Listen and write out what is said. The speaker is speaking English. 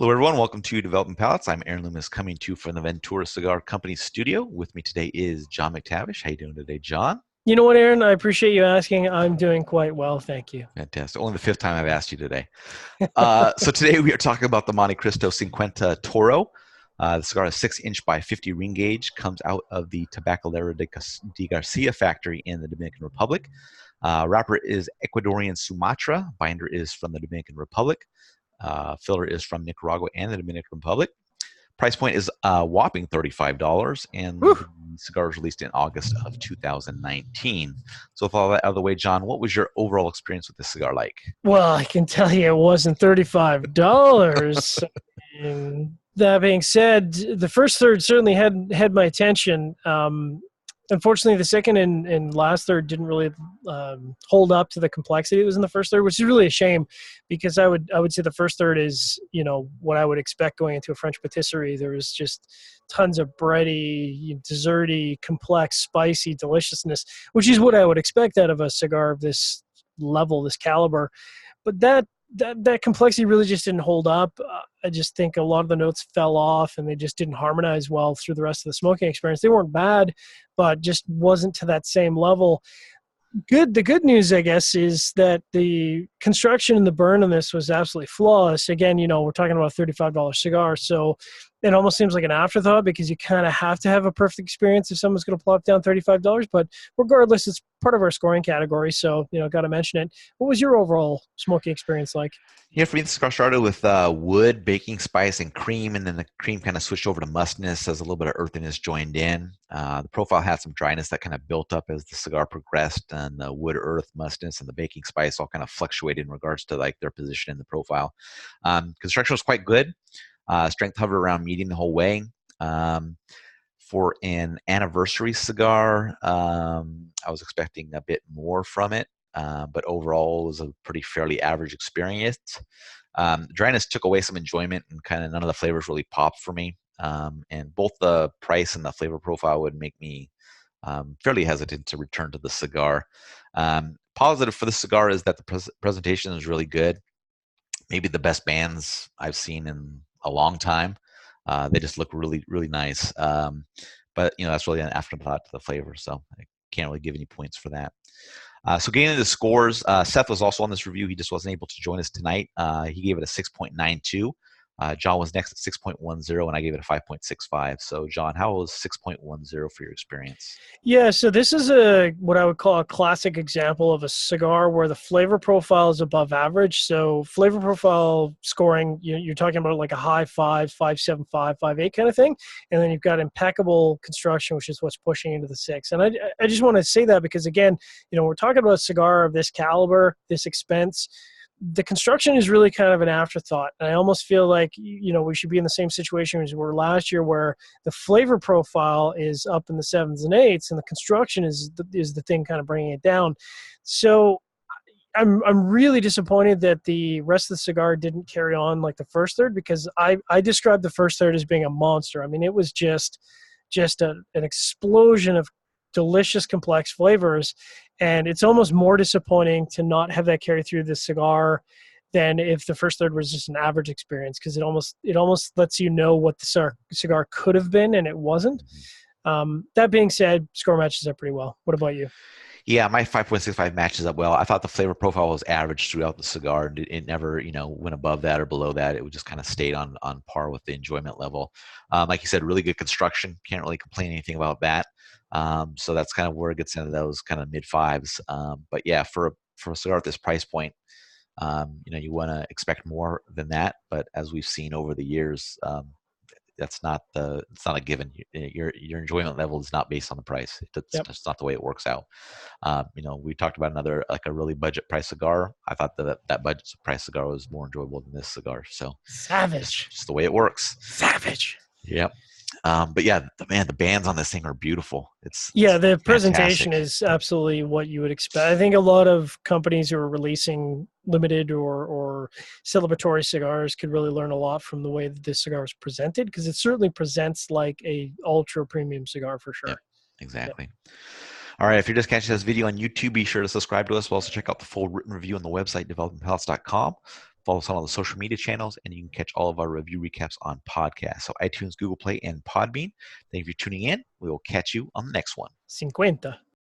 Hello, everyone. Welcome to Development Palates. I'm Aaron Loomis, coming to you from the Ventura Cigar Company studio. With me today is John McTavish. How you doing today, John? You know what, Aaron? I appreciate you asking. I'm doing quite well, thank you. Fantastic. Only the fifth time I've asked you today. So today we are talking about the Montecristo Cincuenta Toro. The cigar is 6-inch by 50 ring gauge, comes out of the Tabacalera de Garcia factory in the Dominican Republic. Wrapper is Ecuadorian Sumatra. Binder is from the Dominican Republic. Filler is from Nicaragua and the Dominican Republic. Price point is a whopping $35, and Whew. the cigar was released in August of 2019. So with all that out of the way, John, what was your overall experience with this cigar like? Well, I can tell you it wasn't $35. And that being said, the first third certainly had my attention. Unfortunately, the second and last third didn't really hold up to the complexity that was in the first third, which is really a shame, because I would say the first third is what I would expect going into a French patisserie. There was just tons of bready, desserty, complex, spicy deliciousness, which is what I would expect out of a cigar of this level, this caliber. But that complexity really just didn't hold up. I just think a lot of the notes fell off and they just didn't harmonize well through the rest of the smoking experience. They weren't bad, but just wasn't to that same level. The good news, I guess, is that the construction and the burn on this was absolutely flawless. Again, we're talking about a $35 cigar, so it almost seems like an afterthought, because you kind of have to have a perfect experience if someone's going to plop down $35. But regardless, it's part of our scoring category, so got to mention it. What was your overall smoking experience like? Yeah, for me, the cigar started with wood, baking spice, and cream, and then the cream kind of switched over to mustiness as a little bit of earthiness joined in. The profile had some dryness that kind of built up as the cigar progressed, and the wood, earth, mustiness, and the baking spice all kind of fluctuated in regards to like their position in the profile. Construction was quite good. Strength hovered around medium the whole way. For an anniversary cigar, I was expecting a bit more from it. But overall, it was a pretty fairly average experience. Dryness took away some enjoyment, and kind of none of the flavors really popped for me. And both the price and the flavor profile would make me fairly hesitant to return to the cigar. Positive for the cigar is that the presentation is really good. Maybe the best bands I've seen in a long time. They just look really, really nice. But that's really an afterthought to the flavor, so I can't really give any points for that. So getting into the scores, Seth was also on this review. He just wasn't able to join us tonight. He gave it a 6.92. John was next at 6.10, and I gave it a 5.65. So, John, how was 6.10 for your experience? Yeah, so this is what I would call a classic example of a cigar where the flavor profile is above average. So flavor profile scoring, you're talking about like a high 5, 5.75, 5.8 kind of thing. And then you've got impeccable construction, which is what's pushing into the 6. And I just want to say that because, again, we're talking about a cigar of this caliber, this expense. The construction is really kind of an afterthought. And I almost feel like, we should be in the same situation as we were last year, where the flavor profile is up in the 7s and 8s, and the construction is the thing kind of bringing it down. So I'm really disappointed that the rest of the cigar didn't carry on like the first third, because I described the first third as being a monster. I mean, it was just an explosion of delicious, complex flavors. And it's almost more disappointing to not have that carry through the cigar than if the first third was just an average experience, because it almost lets you know what the cigar could have been, and it wasn't. That being said, score matches up pretty well. What about you? Yeah, my 5.65 matches up well. I thought the flavor profile was average throughout the cigar. It never, went above that or below that. It just kind of stayed on par with the enjoyment level. Like you said, really good construction. Can't really complain anything about that. So that's kind of where it gets into those kind of mid 5s. But yeah, for a cigar at this price point, you want to expect more than that. But as we've seen over the years, it's not a given. Your enjoyment level is not based on the price. It's Yep. just not the way it works out. We talked about another, like a really budget price cigar. I thought that budget price cigar was more enjoyable than this cigar. So Savage. just the way it works. Savage. Yep. But yeah, the bands on this thing are beautiful. Yeah, It's the presentation fantastic. is absolutely what you would expect. I think a lot of companies who are releasing limited or celebratory cigars could really learn a lot from the way that this cigar is presented, because it certainly presents like a ultra premium cigar for Yep, sure. Yep. exactly. All right, if you're just catching this video on YouTube, be sure to subscribe to us. We'll also check out the full written review on the website, developmentpalates.com. Follow us on all the social media channels, and you can catch all of our review recaps on podcasts. So iTunes, Google Play, and Podbean. Thank you for tuning in. We will catch you on the next one. 50.